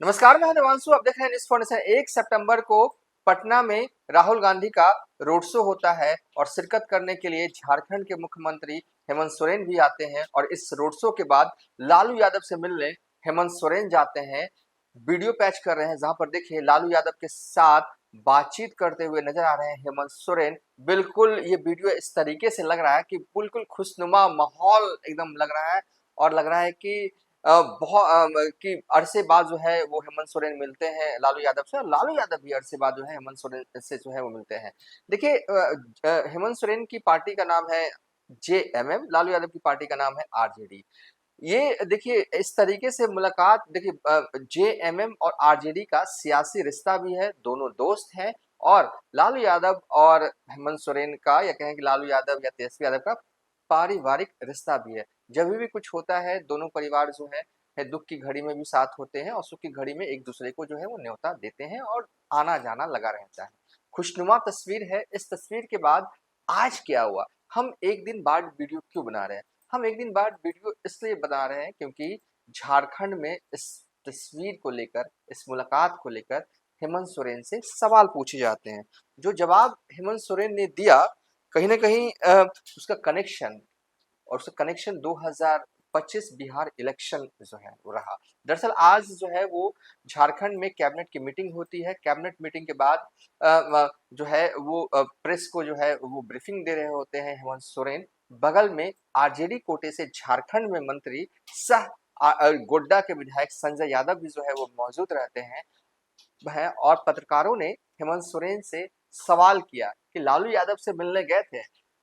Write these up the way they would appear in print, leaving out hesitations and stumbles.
नमस्कार, मैं देवांशु। आप देख रहे हैं न्यूज़ फाउंडेशन। 1 सितंबर को पटना में राहुल गांधी का रोड शो होता है और शिरकत करने के लिए झारखंड के मुख्यमंत्री हेमंत सोरेन भी आते हैं और इस रोड शो के बाद लालू यादव से मिलने हेमंत सोरेन जाते हैं। वीडियो पैच कर रहे हैं जहां पर देखिए लालू यादव के साथ बातचीत करते हुए नजर आ रहे हैं हेमंत सोरेन। बिल्कुल ये वीडियो इस तरीके से लग रहा है कि बिल्कुल खुशनुमा माहौल एकदम लग रहा है और लग रहा है कि कि अरसे बाद जो है वो हेमंत सोरेन मिलते हैं लालू यादव से और लालू यादव भी अरसे बाद जो है हेमंत सोरेन से जो है वो मिलते हैं। देखिए हेमंत सोरेन की पार्टी का नाम है जेएमएम, लालू यादव की पार्टी का नाम है आरजेडी। ये देखिए इस तरीके से मुलाकात देखिए जेएमएम और आरजेडी का सियासी रिश्ता भी है, दोनों दोस्त हैं और लालू यादव और हेमंत सोरेन का या कहें कि लालू यादव या तेजस्वी यादव का पारिवारिक रिश्ता भी है। जब भी कुछ होता है दोनों परिवार जो है दुख की घड़ी में भी साथ होते हैं और सुख की घड़ी में एक दूसरे को जो है वो न्योता देते हैं और आना जाना लगा रहता है। खुशनुमा तस्वीर है। इस तस्वीर के बाद आज क्या हुआ, हम एक दिन बाद वीडियो क्यों बना रहे हैं? हम एक दिन बाद वीडियो इसलिए बना रहे हैं क्योंकि झारखंड में इस तस्वीर को लेकर, इस मुलाकात को लेकर हेमंत सोरेन से सवाल पूछे जाते हैं। जो जवाब हेमंत सोरेन ने दिया कहीं ना कहीं उसका कनेक्शन और उसका कनेक्शन 2025 बिहार इलेक्शन जो है वो रहा। दरअसल आज जो है वो झारखंड में कैबिनेट की मीटिंग होती है। कैबिनेट मीटिंग के बाद जो है वो प्रेस को जो है वो ब्रीफिंग दे रहे होते हैं हेमंत सोरेन। बगल में आरजेडी कोटे से झारखंड में मंत्री सह गोड्डा के विधायक संजय यादव भी जो है वो मौजूद रहते हैं और पत्रकारों ने हेमंत सोरेन से सवाल किया कि लालू यादव से मिलने गए थे,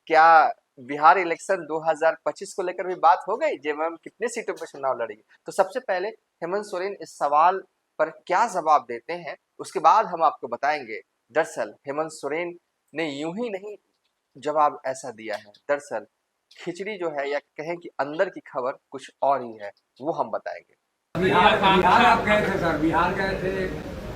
क्या बिहार इलेक्शन 2025 को लेकर भी बात हो गई, जेएमएम कितने सीटों पर चुनाव लड़ेगी? तो सबसे पहले हेमंत सोरेन इस सवाल पर क्या जवाब देते हैं उसके बाद हम आपको बताएंगे। दरअसल हेमंत सोरेन ने यूं ही नहीं जवाब ऐसा दिया है। दरअसल खिचड़ी जो है या कहें कि अंदर की खबर कुछ और ही है, वो हम बताएंगे। बिहार बिहार आप गए थे सर, बिहार गए थे,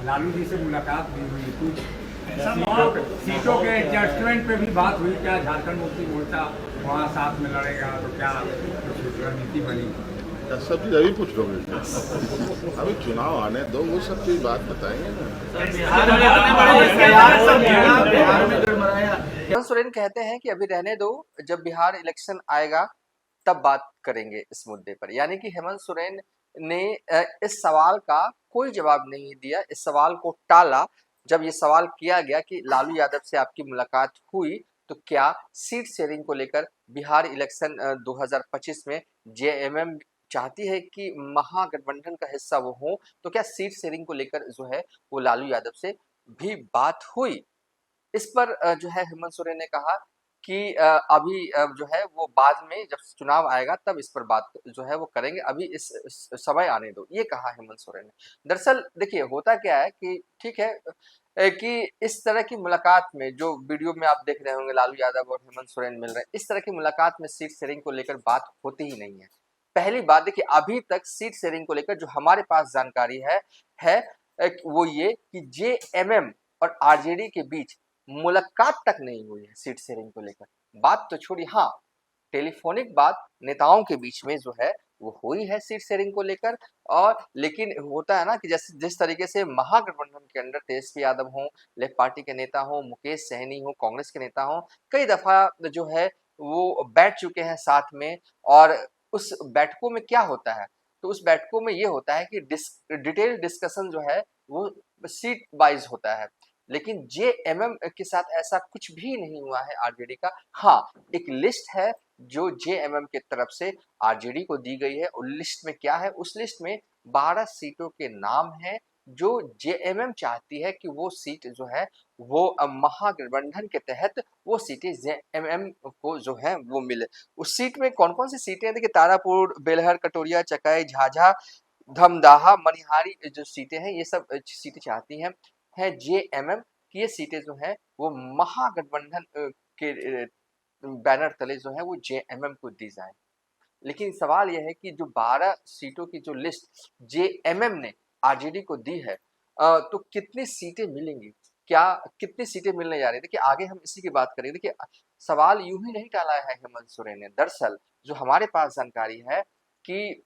लालू जी से मुलाकात भी हुई, कुछ सीटों के एडजस्टमेंट पे भी बात हुई, क्या झारखंड मुक्ति मोर्चा वहाँ साथ में लड़ेगा, तो क्या कुछ रणनीति बनी? सब चीज अभी पूछ लोगे? अभी चुनाव आने दो, वो सब चीज बात बताएंगे ना। हेमंत सोरेन कहते हैं कि अभी रहने दो, जब बिहार इलेक्शन आएगा तब बात करेंगे इस मुद्दे पर। यानी कि हेमंत सोरेन ने इस सवाल का कोई जवाब नहीं दिया, इस सवाल को टाला। जब ये सवाल किया गया कि लालू यादव से आपकी मुलाकात हुई तो क्या सीट शेयरिंग को लेकर बिहार इलेक्शन 2025 में जेएमएम चाहती है कि महागठबंधन का हिस्सा वो हो, तो क्या सीट शेयरिंग को लेकर जो है वो लालू यादव से भी बात हुई? इस पर जो है हेमंत सोरेन ने कहा कि अभी जो है वो बाद में जब चुनाव आएगा तब इस पर बात जो है वो करेंगे, अभी इस समय आने दो, ये कहा हेमंत सोरेन ने। दरअसल देखिए होता क्या है कि ठीक है कि इस तरह की मुलाकात में जो वीडियो में आप देख रहे होंगे लालू यादव और हेमंत सोरेन मिल रहे हैं, इस तरह की मुलाकात में सीट शेयरिंग को लेकर बात होती ही नहीं है। पहली बात देखिए अभी तक सीट शेयरिंग को लेकर जो हमारे पास जानकारी है वो ये कि जेएमएम और आरजेडी के बीच मुलाकात तक नहीं हुई है सीट शेयरिंग को लेकर। बात तो छोड़ी, हाँ टेलीफोनिक बात नेताओं के बीच में जो है वो हुई है सीट शेयरिंग को लेकर। और लेकिन होता है ना कि जैसे जिस तरीके से महागठबंधन के अंदर तेजस्वी यादव हो, लेफ्ट पार्टी के नेता हो, मुकेश सहनी हो, कांग्रेस के नेता हो, कई दफा जो है वो बैठ चुके हैं साथ में। और उस बैठकों में क्या होता है, तो उस बैठकों में ये होता है कि डिटेल डिस्कशन जो है वो सीट वाइज होता है। लेकिन जेएमएम के साथ ऐसा कुछ भी नहीं हुआ है आरजेडी का। हाँ, एक लिस्ट है जो जेएमएम की तरफ से आरजेडी को दी गई है। उस लिस्ट में क्या है, उस लिस्ट में 12 सीटों के नाम हैं जो जेएमएम चाहती है कि वो सीट जो है वो महागठबंधन के तहत वो सीटें जेएमएम को जो है वो मिले। उस सीट में कौन कौन सी सीटें हैं देखिए, तारापुर, बेलहर, कटोरिया, चकाई, झाझा, धमदाहा, मनिहारी जो सीटें हैं ये सब सीटें चाहती हैं जेएमएम की। ये सीटें जो हैं वो महागठबंधन के बैनर तले जो है वो जेएमएम को दी जाए। लेकिन सवाल यह है कि जो 12 सीटों की जो लिस्ट जेएमएम ने आरजेडी को दी है तो कितनी सीटें मिलेंगी, क्या कितनी सीटें मिलने जा रही है, देखिए आगे हम इसी की बात करेंगे। देखिए सवाल यूं ही नहीं टाला है हेमंत सोरेन ने। दरअसल जो हमारे पास जानकारी है कि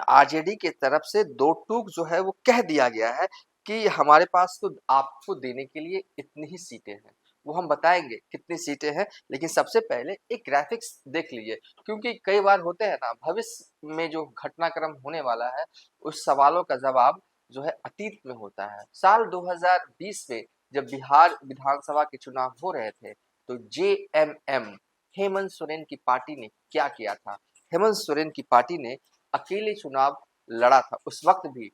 आरजेडी के तरफ से दो टूक जो है वो कह दिया गया है कि हमारे पास तो आपको देने के लिए इतनी ही सीटें हैं। वो हम बताएंगे कितनी सीटें हैं, लेकिन सबसे पहले एक ग्राफिक्स देख लीजिए, क्योंकि कई बार होते हैं ना, भविष्य में जो घटनाक्रम होने वाला है उस सवालों का जवाब जो है अतीत में होता है। साल 2020 में जब बिहार विधानसभा के चुनाव हो रहे थे तो जेएमएम हेमंत सोरेन की पार्टी ने क्या किया था। हेमंत सोरेन की पार्टी ने अकेले चुनाव लड़ा था। उस वक्त भी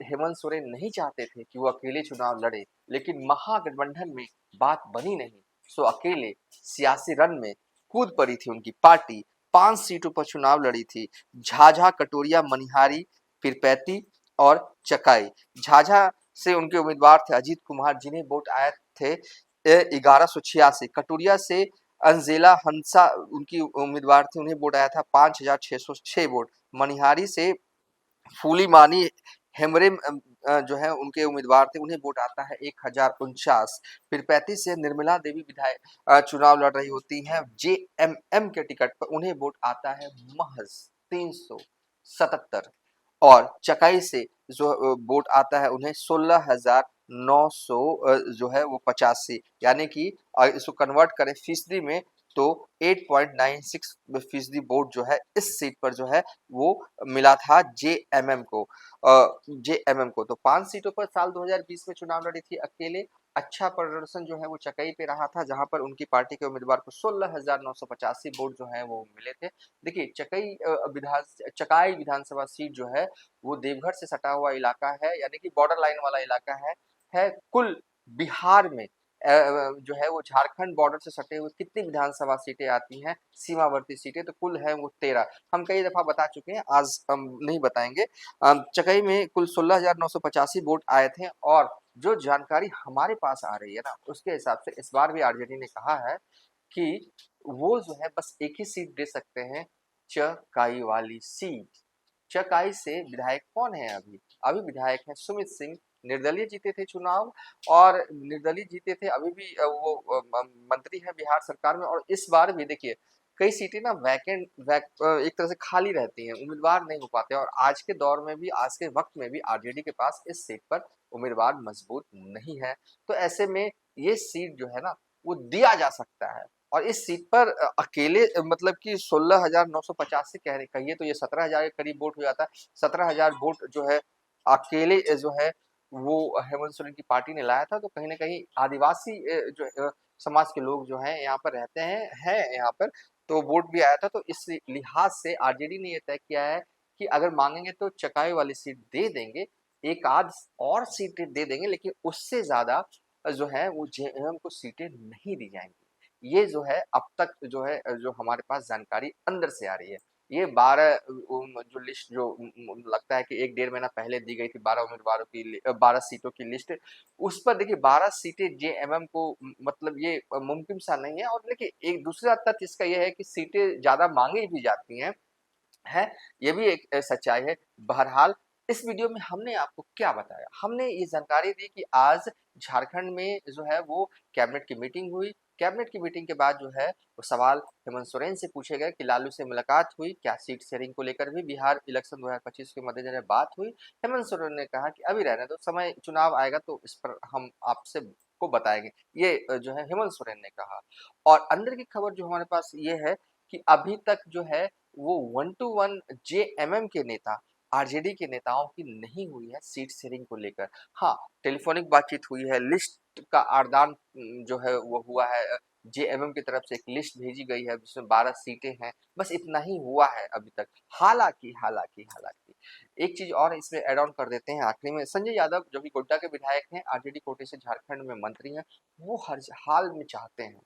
हेमंत सोरेन नहीं चाहते थे कि वो अकेले चुनाव लड़े, लेकिन महागठबंधन में बात बनी नहीं, सो अकेले सियासी रण में कूद पड़ी थी उनकी पार्टी। 5 सीटों पर चुनाव लड़ी थी, झाझा, कटोरिया, मनिहारी, पीरपैंती और चकाई। झाझा से उनके उम्मीदवार थे अजीत कुमार, जिन्हें वोट आए थे 1186। कटोरिया से अंजेला हंसा उनकी उम्मीदवार थी, उन्हें वोट आया था 5606 वोट। मनिहारी से फूली मानी हेमरे जो है उनके उम्मीदवार थे, उन्हें वोट आता है 1049। पीरपैंती से निर्मला देवी विधायक चुनाव लड़ रही होती हैं जेएमएम के टिकट पर, उन्हें वोट आता है महज 377। और चकाई से जो वोट आता है उन्हें 16,900 जो है वो 85, यानी कि इसको कन्वर्ट करें फीसदी में तो 8.96% वोट जो है इस सीट पर जो है वो मिला था जेएमएम को। तो 5 सीटों पर साल 2020 में चुनाव लड़ी थी अकेले। अच्छा प्रदर्शन जो है वो चकाई पे रहा था, जहां पर उनकी पार्टी के उम्मीदवार को 16,985 वोट जो है वो मिले थे। देखिए चकाई विधानसभा सीट जो है वो देवघर से सटा हुआ इलाका है, यानी कि बॉर्डर लाइन वाला इलाका है। कुल बिहार में जो है वो झारखंड बॉर्डर से सटे हुए कितनी विधानसभा सीटें आती हैं, सीमावर्ती सीटें, तो कुल है वो 13। हम कई दफा बता चुके हैं, आज हम नहीं बताएंगे। चकाई में कुल 16,985 वोट आए थे, और जो जानकारी हमारे पास आ रही है ना उसके हिसाब से इस बार भी आरजेडी ने कहा है कि वो जो है बस एक ही सीट दे सकते हैं, चकाई वाली सीट। चकाई से विधायक कौन है अभी विधायक है सुमित सिंह, निर्दलीय जीते थे चुनाव, और निर्दलीय जीते थे, अभी भी वो मंत्री है बिहार सरकार में। और इस बार भी देखिए कई सीटें ना एक तरह से खाली रहती हैं, उम्मीदवार नहीं हो पाते, और आज के दौर में भी, आज के वक्त में भी आरजेडी के पास इस सीट पर उम्मीदवार मजबूत नहीं है। तो ऐसे में ये सीट जो है ना वो दिया जा सकता है, और इस सीट पर अकेले मतलब कि 16,950 से कहिए तो ये 17,000 के करीब वोट हो जाता है। 17,000 वोट जो है अकेले जो है वो हेमंत सोरेन की पार्टी ने लाया था। तो कहीं ना कहीं आदिवासी समाज के लोग जो हैं यहाँ पर रहते हैं यहाँ पर, तो वोट भी आया था। तो इस लिहाज से आरजेडी ने ये तय किया है कि अगर मांगेंगे तो चकाई वाली सीट दे देंगे, एक आध और सीटें दे देंगे, लेकिन उससे ज्यादा जो है वो जेएमएम को सीटें नहीं दी जाएंगी। ये जो है अब तक जो है जो हमारे पास जानकारी अंदर से आ रही है। ये 12 जो लिस्ट जो लगता है कि 1 डेढ़ महीना पहले दी गई थी, 12 उम्मीदवारों की 12 सीटों की लिस्ट, उस पर देखिए 12 सीटें जेएमएम को मतलब ये मुमकिन सा नहीं है। और देखिए एक दूसरा तथ्य इसका यह है कि सीटें ज्यादा मांगी भी जाती हैं, है, ये भी एक सच्चाई है। बहरहाल इस वीडियो में हमने आपको क्या बताया, हमने ये जानकारी दी कि आज झारखंड में जो है वो कैबिनेट की मीटिंग हुई। कैबिनेट की मीटिंग के बाद जो है वो सवाल हेमंत सोरेन से पूछे गए कि लालू से मुलाकात हुई क्या, सीट शेयरिंग को लेकर भी बिहार इलेक्शन 2025 के मद्देनजर बात हुई। हेमंत सोरेन ने कहा कि अभी रहने दो, समय चुनाव आएगा तो इस पर हम आपसे को बताएंगे, ये जो है हेमंत सोरेन ने कहा। और अंदर की खबर जो हमारे पास ये है कि अभी तक जो है वो 1 to 1 जेएमएम के नेता आरजेडी के नेताओं की नहीं हुई है सीट शेयरिंग को लेकर। हाँ, टेलीफोनिक बातचीत हुई है, लिस्ट का आदान जो है वो हुआ है, जेएमएम की तरफ से एक लिस्ट भेजी गई है जिसमें 12 सीटें हैं, बस इतना ही हुआ है अभी तक। हालांकि एक चीज और इसमें ऐड ऑन कर देते हैं आखिरी में, संजय यादव जो कि गोड्डा के विधायक हैं, आरजेडी कोटे से झारखंड में मंत्री हैं, वो हर हाल में चाहते हैं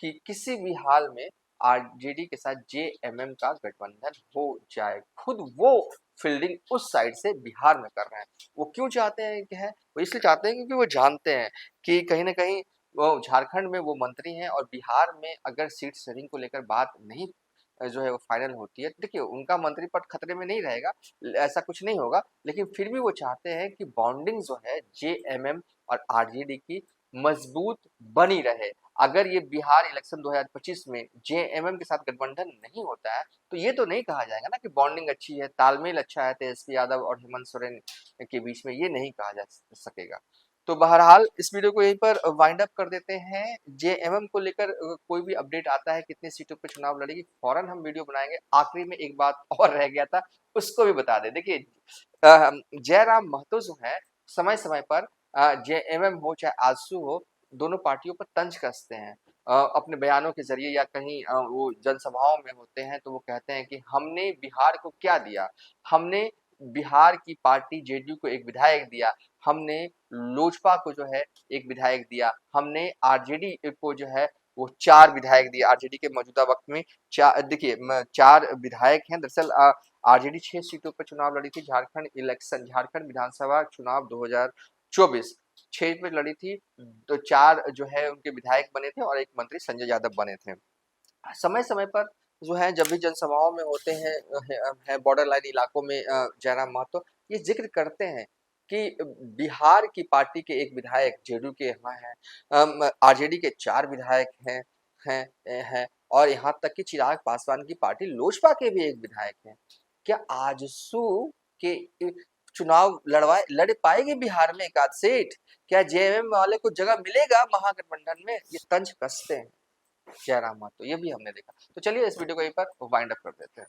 कि किसी भी हाल में आरजेडी के साथ जेएमएम का गठबंधन हो जाए। खुद वो फील्डिंग उस साइड से बिहार में कर रहे हैं। वो क्यों चाहते हैं कि है, वो इसलिए चाहते हैं क्योंकि वो जानते हैं कि कहीं ना कहीं वो झारखंड में वो मंत्री हैं, और बिहार में अगर सीट शेयरिंग को लेकर बात नहीं जो है वो फाइनल होती है, देखिए उनका मंत्री पद खतरे में नहीं रहेगा, ऐसा कुछ नहीं होगा, लेकिन फिर भी वो चाहते हैं कि बॉन्डिंग जो है जेएमएम और आरजेडी की मजबूत बनी रहे। अगर ये बिहार इलेक्शन 2025 में जेएमएम के साथ गठबंधन नहीं होता है तो ये तो नहीं कहा जाएगा ना कि बॉन्डिंग अच्छी है, तालमेल अच्छा है तेजस्वी यादव और हेमंत सोरेन के बीच में, ये नहीं कहा जा सकेगा। तो बहरहाल इस वीडियो को यहीं पर वाइंड अप कर देते हैं। जेएमएम को लेकर कोई भी अपडेट आता है, कितनी सीटों पे चुनाव लड़ेगी, फौरन हम वीडियो बनाएंगे। आखिरी में एक बात और रह गया था, उसको भी बता दें। देखिए जयराम महतो जो है समय समय पर जेएमएम हो चाहे आजसू हो, दोनों पार्टियों पर तंज कसते हैं अपने बयानों के जरिए, या कहीं वो जनसभाओं में होते हैं तो वो कहते हैं कि हमने बिहार को क्या दिया, हमने बिहार की पार्टी जेडीयू को एक विधायक दिया, हमने लोजपा को जो है एक विधायक दिया, हमने आरजेडी को जो है वो 4 विधायक दिए। आरजेडी के मौजूदा वक्त में देखिए 4 विधायक हैं। दरअसल आरजेडी 6 सीटों पर चुनाव लड़ी थी। झारखंड विधानसभा चुनाव 2024 6 पे लड़ी थी, तो 4 जो है उनके विधायक बने थे और एक मंत्री संजय यादव बने थे। समय समय पर जो है जब भी जनसभाओं में होते हैं बॉर्डर लाइन इलाकों में जयराम महतो ये जिक्र करते हैं कि बिहार की पार्टी के एक विधायक जेडीयू के यहाँ हैं, आरजेडी के 4 विधायक हैं और यहाँ तक कि चिराग पासवान की पार्टी लोजपा के भी एक विधायक हैं। क्या आजसू के चुनाव लड़ पाएगी बिहार में एक आध सीट? क्या जेएमएम वाले को जगह मिलेगा महागठबंधन में? ये तंज कसते हैं जयराम महतो, ये भी हमने देखा। तो चलिए इस वीडियो को यहीं पर वाइंड अप कर देते हैं।